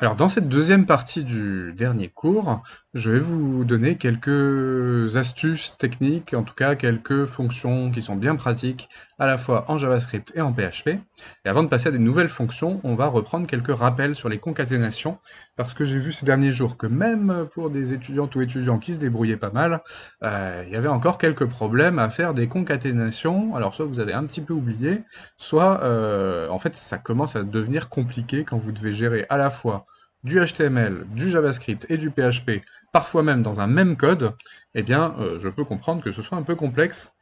Alors, dans cette deuxième partie du dernier cours, je vais vous donner quelques astuces techniques, en tout cas quelques fonctions qui sont bien pratiques, à la fois en JavaScript et en PHP. Et avant de passer à des nouvelles fonctions, on va reprendre quelques rappels sur les concaténations, parce que j'ai vu ces derniers jours que même pour des étudiantes ou étudiants qui se débrouillaient pas mal, il y avait encore quelques problèmes à faire des concaténations. Alors, soit vous avez un petit peu oublié, soit en fait ça commence à devenir compliqué quand vous devez gérer à la fois du HTML, du JavaScript et du PHP, parfois même dans un même code, eh bien, je peux comprendre que ce soit un peu complexe.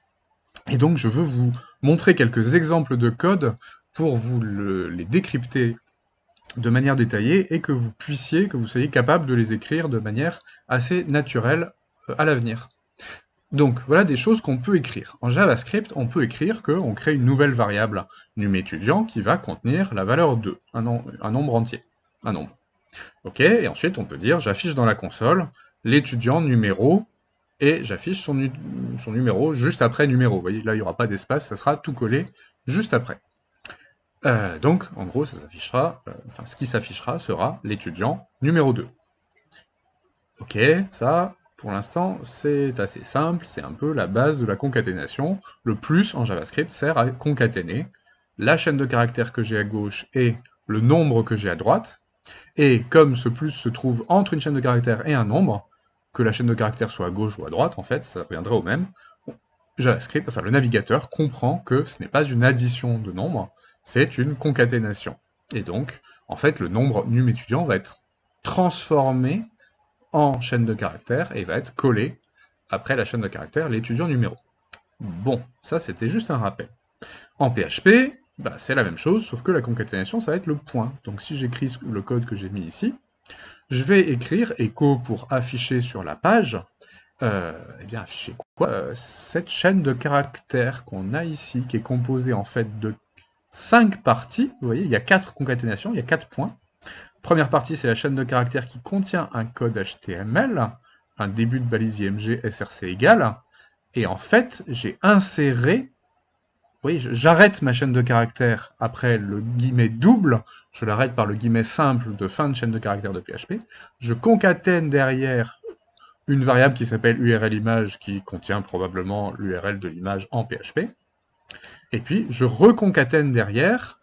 Et donc, je veux vous montrer quelques exemples de code pour vous les décrypter de manière détaillée et que que vous soyez capable de les écrire de manière assez naturelle à l'avenir. Donc, voilà des choses qu'on peut écrire. En JavaScript, on peut écrire qu'on crée une nouvelle variable num_étudiant qui va contenir la valeur 2, un nombre entier, un nombre. Ok, et ensuite on peut dire j'affiche dans la console l'étudiant numéro et j'affiche son numéro juste après numéro. Vous voyez, là il n'y aura pas d'espace, ça sera tout collé juste après. Donc en gros, ça s'affichera, enfin ce qui s'affichera sera l'étudiant numéro 2. Ok, ça, pour l'instant, c'est assez simple, c'est un peu la base de la concaténation. Le plus en JavaScript sert à concaténer la chaîne de caractères que j'ai à gauche et le nombre que j'ai à droite. Et comme ce plus se trouve entre une chaîne de caractères et un nombre, que la chaîne de caractères soit à gauche ou à droite, en fait, ça reviendrait au même, JavaScript, enfin le navigateur, comprend que ce n'est pas une addition de nombres, c'est une concaténation. Et donc, en fait, le nombre num étudiant va être transformé en chaîne de caractères et va être collé après la chaîne de caractères l'étudiant numéro. Bon, ça c'était juste un rappel. En PHP, bah, c'est la même chose, sauf que la concaténation, ça va être le point. Donc si j'écris le code que j'ai mis ici, je vais écrire echo pour afficher sur la page, eh bien afficher quoi? Cette chaîne de caractères qu'on a ici, qui est composée en fait de 5 parties. Vous voyez, il y a 4 concaténations, il y a 4 points. Première partie, c'est la chaîne de caractères qui contient un code HTML, un début de balise IMG src égale, et en fait, j'ai inséré, oui, j'arrête ma chaîne de caractères après le guillemet double, je l'arrête par le guillemet simple de fin de chaîne de caractères de PHP, je concatène derrière une variable qui s'appelle URL_image qui contient probablement l'URL de l'image en PHP, et puis je reconcatène derrière,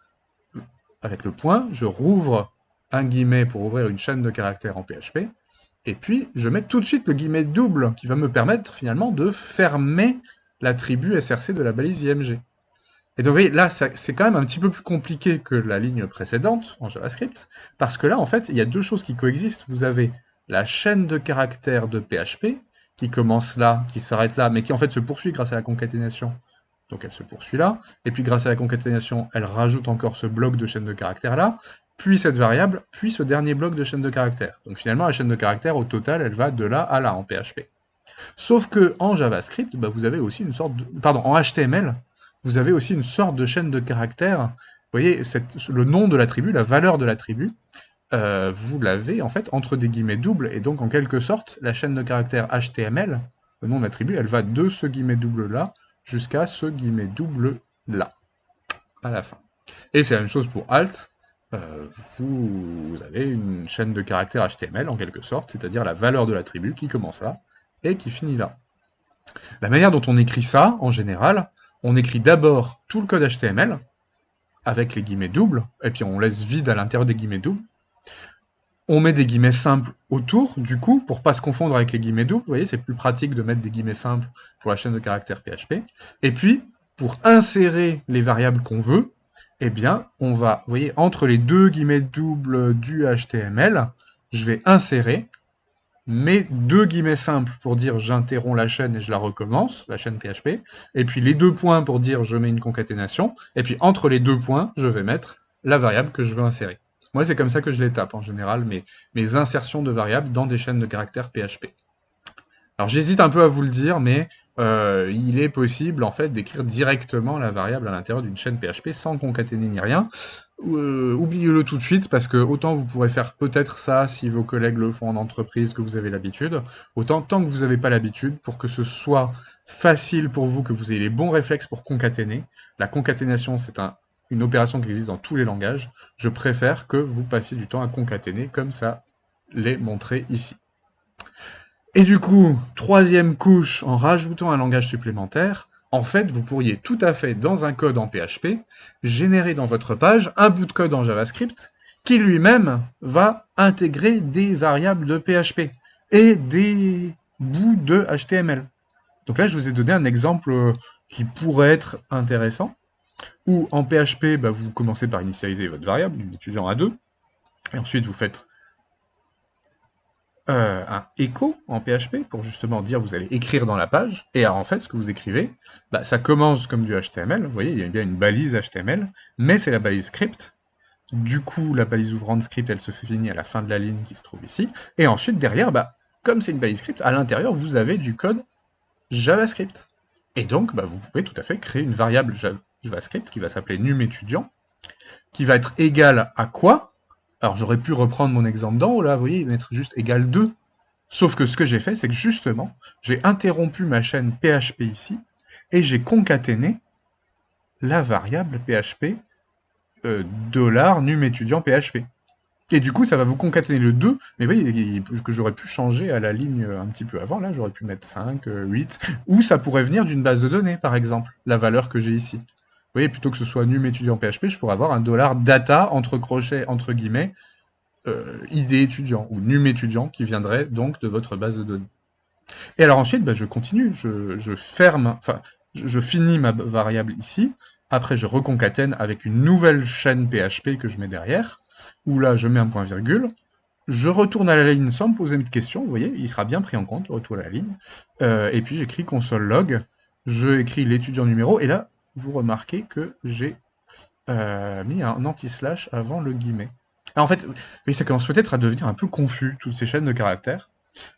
avec le point, je rouvre un guillemet pour ouvrir une chaîne de caractères en PHP, et puis je mets tout de suite le guillemet double qui va me permettre finalement de fermer l'attribut src de la balise IMG. Et donc, vous voyez, là, c'est quand même un petit peu plus compliqué que la ligne précédente en JavaScript, parce que là, en fait, il y a deux choses qui coexistent. Vous avez la chaîne de caractères de PHP, qui commence là, qui s'arrête là, mais qui en fait se poursuit grâce à la concaténation. Donc elle se poursuit là, et puis grâce à la concaténation, elle rajoute encore ce bloc de chaîne de caractères là, puis cette variable, puis ce dernier bloc de chaîne de caractères. Donc finalement, la chaîne de caractères, au total, elle va de là à là en PHP. Sauf que en JavaScript, bah, vous avez aussi une sorte de... Pardon, en HTML, vous avez aussi une sorte de chaîne de caractères. Vous voyez, le nom de l'attribut, la valeur de l'attribut, vous l'avez en fait entre des guillemets doubles, et donc en quelque sorte, la chaîne de caractères HTML, le nom de l'attribut, elle va de ce guillemet double là jusqu'à ce guillemet double là, à la fin. Et c'est la même chose pour alt. Vous avez une chaîne de caractères HTML en quelque sorte, c'est-à-dire la valeur de l'attribut qui commence là et qui finit là. La manière dont on écrit ça, en général, on écrit d'abord tout le code HTML, avec les guillemets doubles, et puis on laisse vide à l'intérieur des guillemets doubles. On met des guillemets simples autour, du coup, pour pas se confondre avec les guillemets doubles. Vous voyez, c'est plus pratique de mettre des guillemets simples pour la chaîne de caractères PHP. Et puis, pour insérer les variables qu'on veut, eh bien, on va, vous voyez, entre les deux guillemets doubles du HTML, je vais insérer mes deux guillemets simples pour dire j'interromps la chaîne et je la recommence, la chaîne PHP, et puis les deux points pour dire je mets une concaténation, et puis entre les deux points, je vais mettre la variable que je veux insérer. Moi, c'est comme ça que je les tape en général, mes insertions de variables dans des chaînes de caractères PHP. Alors j'hésite un peu à vous le dire, mais il est possible en fait d'écrire directement la variable à l'intérieur d'une chaîne PHP sans concaténer ni rien. Oubliez-le tout de suite, parce que autant vous pourrez faire peut-être ça si vos collègues le font en entreprise, que vous avez l'habitude, autant tant que vous n'avez pas l'habitude, pour que ce soit facile pour vous, que vous ayez les bons réflexes pour concaténer, la concaténation c'est un une opération qui existe dans tous les langages. Je préfère que vous passiez du temps à concaténer, comme ça l'est montré ici. Et du coup, troisième couche, en rajoutant un langage supplémentaire, en fait, vous pourriez tout à fait, dans un code en PHP, générer dans votre page un bout de code en JavaScript qui lui-même va intégrer des variables de PHP et des bouts de HTML. Donc là, je vous ai donné un exemple qui pourrait être intéressant, où en PHP, bah, vous commencez par initialiser votre variable, étudiant à 2, et ensuite vous faites un echo en PHP pour justement dire vous allez écrire dans la page, et alors, en fait, ce que vous écrivez, bah, ça commence comme du HTML, vous voyez, il y a bien une balise HTML, mais c'est la balise script. Du coup, la balise ouvrante script, elle se finit à la fin de la ligne qui se trouve ici, et ensuite, derrière, bah, comme c'est une balise script, à l'intérieur, vous avez du code JavaScript. Et donc, bah, vous pouvez tout à fait créer une variable JavaScript qui va s'appeler num_étudiant, qui va être égale à quoi? Alors, j'aurais pu reprendre mon exemple d'en haut, là, vous voyez, mettre juste égal 2. Sauf que ce que j'ai fait, c'est que justement, j'ai interrompu ma chaîne PHP ici, et j'ai concaténé la variable PHP $num_étudiant PHP. Et du coup, ça va vous concaténer le 2, mais vous voyez que j'aurais pu changer à la ligne un petit peu avant, là, j'aurais pu mettre 5, 8, ou ça pourrait venir d'une base de données, par exemple, la valeur que j'ai ici. Vous voyez, plutôt que ce soit num_étudiant PHP, je pourrais avoir un $data, entre crochets, entre guillemets, ID étudiant, ou num_étudiant, qui viendrait donc de votre base de données. Et alors ensuite, bah, je continue, je ferme, enfin, je finis ma variable ici, après je reconcatène avec une nouvelle chaîne PHP que je mets derrière, où là je mets un point virgule, je retourne à la ligne sans me poser de questions, vous voyez, il sera bien pris en compte, le retour à la ligne, et puis j'écris console log, je écris l'étudiant numéro, et là, vous remarquez que j'ai mis un anti-slash avant le guillemet. Alors en fait, oui, ça commence peut-être à devenir un peu confus, toutes ces chaînes de caractères,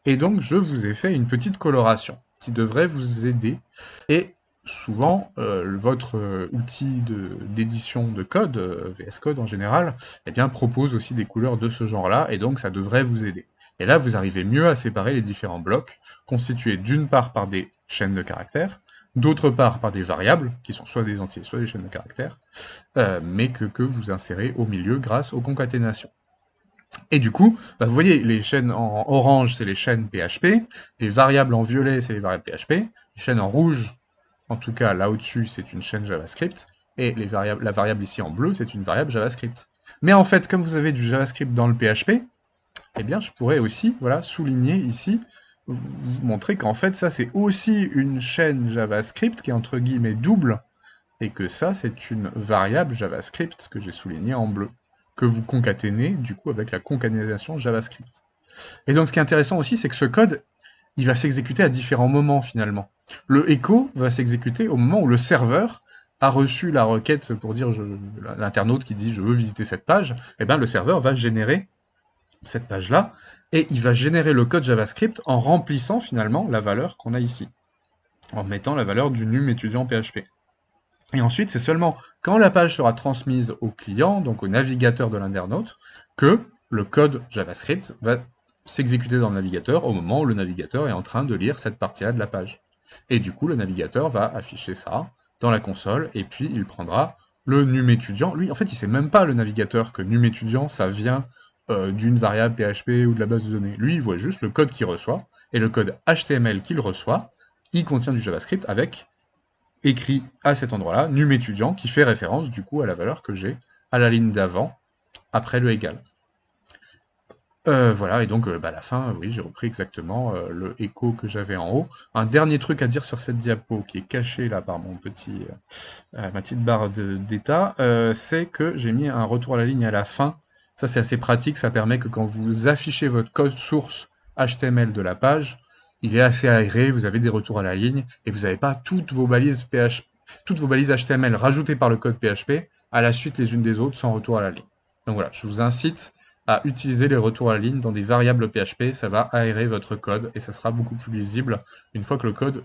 et donc, je vous ai fait une petite coloration qui devrait vous aider. Et souvent, votre outil d'édition de code, VS Code en général, eh bien, propose aussi des couleurs de ce genre-là, et donc ça devrait vous aider. Et là, vous arrivez mieux à séparer les différents blocs, constitués d'une part par des chaînes de caractères, d'autre part par des variables, qui sont soit des entiers, soit des chaînes de caractères, mais que vous insérez au milieu grâce aux concaténations. Et du coup, bah, vous voyez, les chaînes en orange, c'est les chaînes PHP, les variables en violet, c'est les variables PHP, les chaînes en rouge, en tout cas là au-dessus, c'est une chaîne JavaScript, et la variable ici en bleu, c'est une variable JavaScript. Mais en fait, comme vous avez du JavaScript dans le PHP, eh bien, je pourrais aussi, voilà, souligner ici, vous montrer qu'en fait, ça, c'est aussi une chaîne JavaScript qui est entre guillemets double, et que ça, c'est une variable JavaScript que j'ai soulignée en bleu, que vous concaténez du coup avec la concaténation JavaScript. Et donc ce qui est intéressant aussi, c'est que ce code, il va s'exécuter à différents moments finalement. Le echo va s'exécuter au moment où le serveur a reçu la requête pour dire l'internaute qui dit je veux visiter cette page, et bien le serveur va générer cette page-là, et il va générer le code JavaScript en remplissant finalement la valeur qu'on a ici, en mettant la valeur du num_étudiant PHP. Et ensuite, c'est seulement quand la page sera transmise au client, donc au navigateur de l'internaute, que le code JavaScript va s'exécuter dans le navigateur au moment où le navigateur est en train de lire cette partie-là de la page. Et du coup, le navigateur va afficher ça dans la console, et puis il prendra le num_étudiant. Lui, en fait, il sait même pas, le navigateur, que num_étudiant, ça vient d'une variable PHP ou de la base de données. Lui, il voit juste le code qu'il reçoit, et le code HTML qu'il reçoit, il contient du JavaScript avec écrit à cet endroit-là, num_étudiant, qui fait référence du coup à la valeur que j'ai à la ligne d'avant, après le égal. Voilà, et donc à la fin, oui, j'ai repris exactement le echo que j'avais en haut. Un dernier truc à dire sur cette diapo, qui est caché là par ma petite barre d'état, c'est que j'ai mis un retour à la ligne à la fin. Ça, c'est assez pratique, ça permet que quand vous affichez votre code source HTML de la page, il est assez aéré, vous avez des retours à la ligne, et vous n'avez pas toutes vos balises HTML rajoutées par le code PHP à la suite les unes des autres sans retour à la ligne. Donc voilà, je vous incite à utiliser les retours à la ligne dans des variables PHP, ça va aérer votre code et ça sera beaucoup plus lisible une fois que le code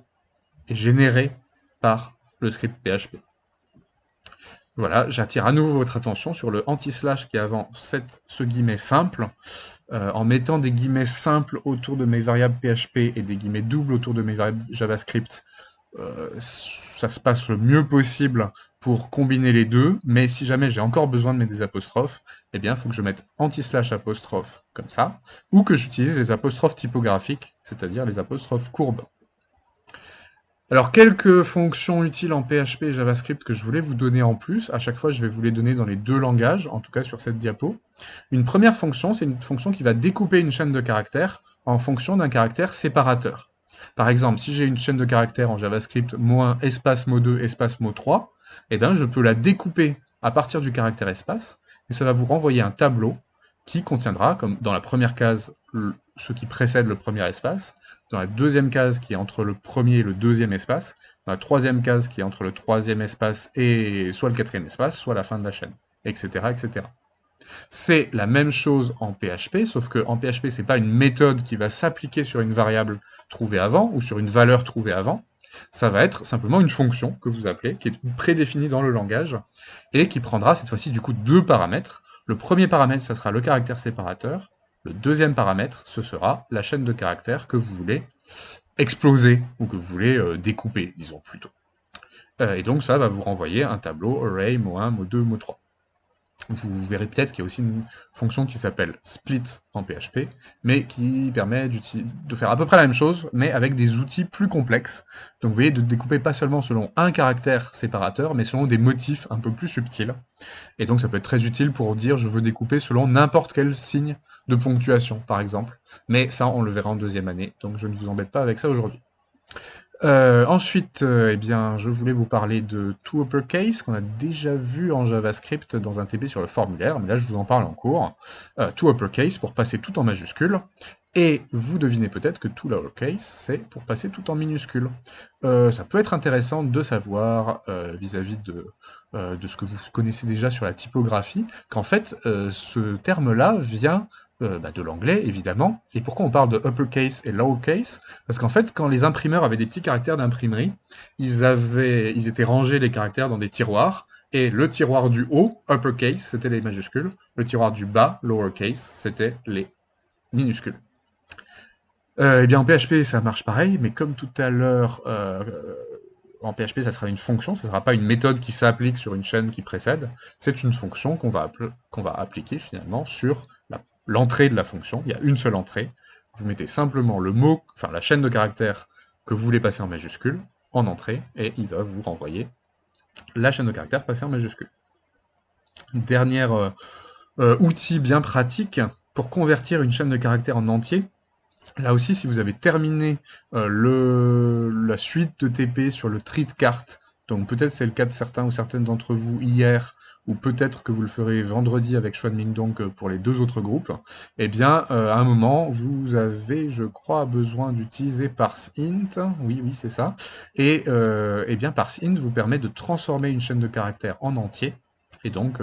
est généré par le script PHP. Voilà, j'attire à nouveau votre attention sur le anti-slash qui est avant ce guillemet simple. En mettant des guillemets simples autour de mes variables PHP et des guillemets doubles autour de mes variables JavaScript, ça se passe le mieux possible pour combiner les deux, mais si jamais j'ai encore besoin de mettre des apostrophes, eh bien, il faut que je mette anti-slash apostrophe comme ça, ou que j'utilise les apostrophes typographiques, c'est-à-dire les apostrophes courbes. Alors, quelques fonctions utiles en PHP et JavaScript que je voulais vous donner en plus. À chaque fois, je vais vous les donner dans les deux langages, en tout cas sur cette diapo. Une première fonction, c'est une fonction qui va découper une chaîne de caractères en fonction d'un caractère séparateur. Par exemple, si j'ai une chaîne de caractères en JavaScript mot1, espace mot2, espace mot3, eh bien, je peux la découper à partir du caractère espace, et ça va vous renvoyer un tableau qui contiendra, comme dans la première case, ce qui précède le premier espace, dans la deuxième case qui est entre le premier et le deuxième espace, dans la troisième case qui est entre le troisième espace et soit le quatrième espace, soit la fin de la chaîne, etc. etc. C'est la même chose en PHP, sauf qu'en PHP, ce n'est pas une méthode qui va s'appliquer sur une variable trouvée avant, ou sur une valeur trouvée avant, ça va être simplement une fonction que vous appelez, qui est prédéfinie dans le langage, et qui prendra cette fois-ci du coup deux paramètres. Le premier paramètre, ça sera le caractère séparateur. Le deuxième paramètre, ce sera la chaîne de caractères que vous voulez exploser, ou que vous voulez découper, disons plutôt. Et donc ça va vous renvoyer un tableau array, mot1, mot2, mot3. Vous verrez peut-être qu'il y a aussi une fonction qui s'appelle split en PHP, mais qui permet de faire à peu près la même chose, mais avec des outils plus complexes. Donc vous voyez, de découper pas seulement selon un caractère séparateur, mais selon des motifs un peu plus subtils. Et donc ça peut être très utile pour dire je veux découper selon n'importe quel signe de ponctuation, par exemple. Mais ça, on le verra en deuxième année, donc je ne vous embête pas avec ça aujourd'hui. Ensuite, eh bien, je voulais vous parler de ToUpperCase, qu'on a déjà vu en JavaScript dans un TP sur le formulaire, mais là je vous en parle en cours. ToUpperCase pour passer tout en majuscule, et vous devinez peut-être que ToLowerCase, c'est pour passer tout en minuscule. Ça peut être intéressant de savoir, vis-à-vis de ce que vous connaissez déjà sur la typographie, qu'en fait, ce terme-là vient de l'anglais, évidemment. Et pourquoi on parle de uppercase et lowercase? Parce qu'en fait, quand les imprimeurs avaient des petits caractères d'imprimerie, ils étaient rangés les caractères dans des tiroirs, et le tiroir du haut, uppercase, c'était les majuscules, le tiroir du bas, lowercase, c'était les minuscules. Eh bien, en PHP, ça marche pareil, mais comme tout à l'heure, en PHP, ça sera une fonction, ça ne sera pas une méthode qui s'applique sur une chaîne qui précède, c'est une fonction qu'on va appliquer finalement sur l'entrée de la fonction. Il y a une seule entrée. Vous mettez simplement le mot, enfin la chaîne de caractères que vous voulez passer en majuscule en entrée, et il va vous renvoyer la chaîne de caractères passée en majuscule. Dernier outil bien pratique pour convertir une chaîne de caractères en entier. Là aussi, si vous avez terminé la suite de TP sur le tri de cartes, donc peut-être c'est le cas de certains ou certaines d'entre vous hier, ou peut-être que vous le ferez vendredi avec Xuanming donc pour les deux autres groupes, eh bien, à un moment, vous avez, je crois, besoin d'utiliser parseInt, oui, c'est ça, et eh bien, parseInt vous permet de transformer une chaîne de caractères en entier, et donc,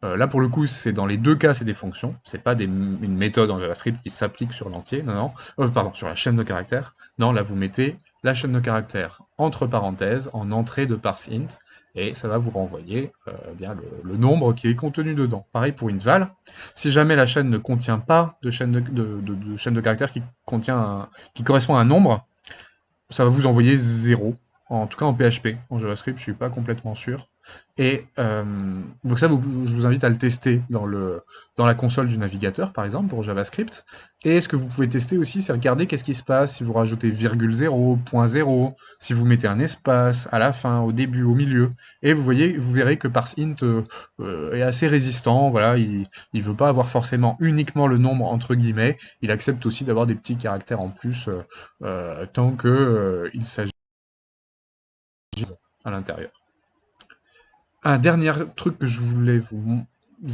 là, pour le coup, c'est dans les deux cas, c'est des fonctions. C'est pas une méthode en JavaScript qui s'applique sur l'entier. Non. Pardon, sur la chaîne de caractères. Non, là, vous mettez la chaîne de caractères entre parenthèses en entrée de parseInt et ça va vous renvoyer bien le nombre qui est contenu dedans. Pareil pour une val. Si jamais la chaîne ne contient pas de chaîne de caractères qui correspond à un nombre, ça va vous envoyer 0. En tout cas en PHP. En JavaScript, je suis pas complètement sûr. Et donc ça, je vous invite à le tester dans la console du navigateur, par exemple, pour JavaScript. Et ce que vous pouvez tester aussi, c'est regarder qu'est-ce qui se passe si vous rajoutez virgule 0, point 0, si vous mettez un espace à la fin, au début, au milieu. Et vous verrez que parseInt est assez résistant. Voilà, il veut pas avoir forcément uniquement le nombre entre guillemets. Il accepte aussi d'avoir des petits caractères en plus tant que il s'agit à l'intérieur. Un dernier truc que je voulais vous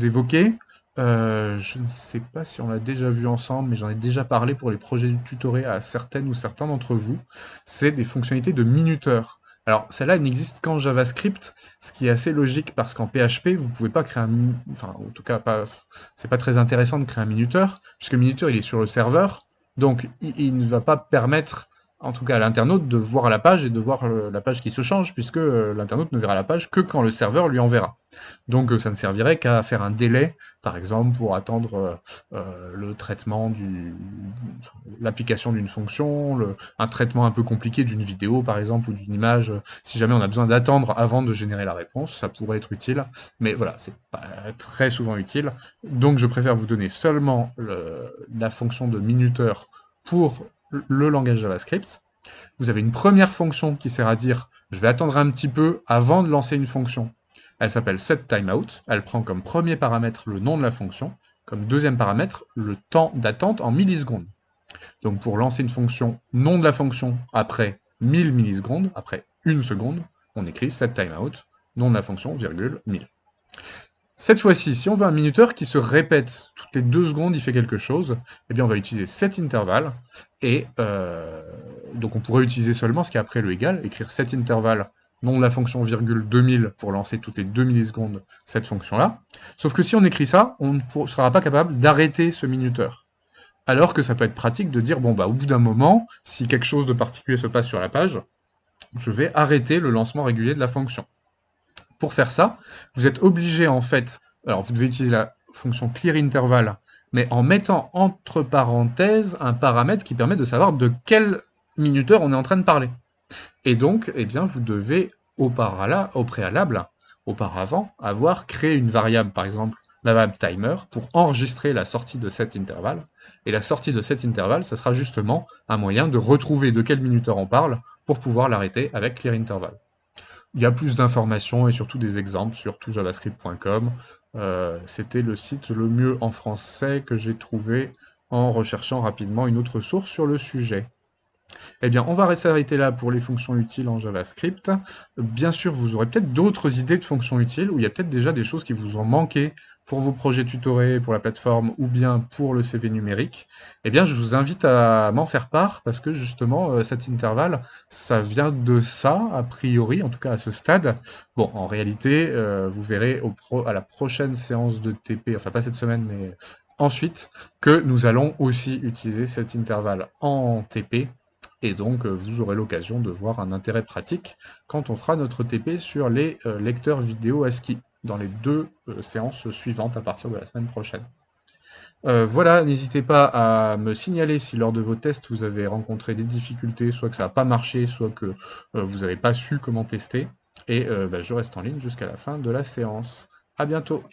évoquer, je ne sais pas si on l'a déjà vu ensemble, mais j'en ai déjà parlé pour les projets du tutoré à certaines ou certains d'entre vous, c'est des fonctionnalités de minuteur. Alors celle-là, elle n'existe qu'en JavaScript, ce qui est assez logique parce qu'en PHP, vous ne pouvez pas créer enfin en tout cas c'est pas très intéressant de créer un minuteur, puisque le minuteur il est sur le serveur, donc il ne va pas permettre en tout cas à l'internaute, de voir la page et de voir la page qui se change, puisque l'internaute ne verra la page que quand le serveur lui enverra. Donc ça ne servirait qu'à faire un délai, par exemple, pour attendre le traitement l'application d'une fonction, un traitement un peu compliqué d'une vidéo, par exemple, ou d'une image. Si jamais on a besoin d'attendre avant de générer la réponse, ça pourrait être utile, mais voilà, c'est pas très souvent utile. Donc je préfère vous donner seulement la fonction de minuteur pour le langage JavaScript. Vous avez une première fonction qui sert à dire je vais attendre un petit peu avant de lancer une fonction. Elle s'appelle setTimeout. Elle prend comme premier paramètre le nom de la fonction, comme deuxième paramètre le temps d'attente en millisecondes. Donc pour lancer une fonction, nom de la fonction après 1000 millisecondes, après une seconde, on écrit setTimeout, nom de la fonction, virgule, 1000. Cette fois-ci, si on veut un minuteur qui se répète toutes les 2 secondes, il fait quelque chose, eh bien on va utiliser setInterval, et donc on pourrait utiliser seulement ce qui est après le égal, écrire setInterval, nom de la fonction virgule 2000 pour lancer toutes les 2 millisecondes cette fonction-là. Sauf que si on écrit ça, on ne sera pas capable d'arrêter ce minuteur. Alors que ça peut être pratique de dire, bon bah au bout d'un moment, si quelque chose de particulier se passe sur la page, je vais arrêter le lancement régulier de la fonction. Pour faire ça, vous êtes obligé en fait, alors vous devez utiliser la fonction clearInterval, mais en mettant entre parenthèses un paramètre qui permet de savoir de quel minuteur on est en train de parler. Et donc, eh bien, vous devez au préalable, auparavant, avoir créé une variable, par exemple la variable timer, pour enregistrer la sortie de cet intervalle. Et la sortie de cet intervalle, ça sera justement un moyen de retrouver de quel minuteur on parle pour pouvoir l'arrêter avec clearInterval. Il y a plus d'informations et surtout des exemples sur toutjavascript.com. C'était le site le mieux en français que j'ai trouvé en recherchant rapidement une autre source sur le sujet. Eh bien, on va s'arrêter là pour les fonctions utiles en JavaScript. Bien sûr, vous aurez peut-être d'autres idées de fonctions utiles, ou il y a peut-être déjà des choses qui vous ont manqué pour vos projets tutorés, pour la plateforme, ou bien pour le CV numérique. Eh bien, je vous invite à m'en faire part, parce que justement, cet intervalle, ça vient de ça, a priori, en tout cas à ce stade. Bon, en réalité, vous verrez à la prochaine séance de TP, enfin pas cette semaine, mais ensuite, que nous allons aussi utiliser cet intervalle en TP, et donc vous aurez l'occasion de voir un intérêt pratique quand on fera notre TP sur les lecteurs vidéo ASCII, dans les 2 séances suivantes à partir de la semaine prochaine. Voilà, n'hésitez pas à me signaler si lors de vos tests vous avez rencontré des difficultés, soit que ça n'a pas marché, soit que vous n'avez pas su comment tester, et je reste en ligne jusqu'à la fin de la séance. À bientôt!